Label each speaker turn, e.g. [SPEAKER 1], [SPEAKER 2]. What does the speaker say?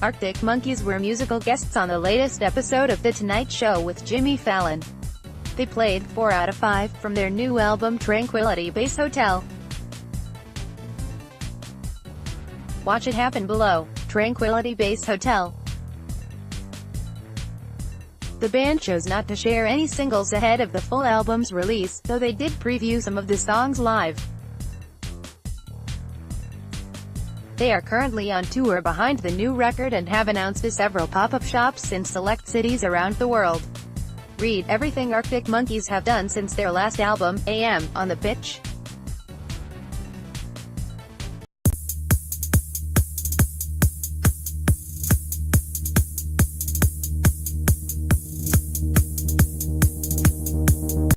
[SPEAKER 1] Arctic Monkeys were musical guests on the latest episode of The Tonight Show with Jimmy Fallon. They played 4 out of 5 from their new album Tranquility Base Hotel. Watch it happen below. Tranquility Base Hotel. The band chose not to share any singles ahead of the full album's release, though they did preview some of the songs live. They are currently on tour behind the new record and have announced several pop-up shops in select cities around the world. Read everything Arctic Monkeys have done since their last album, AM, on the pitch.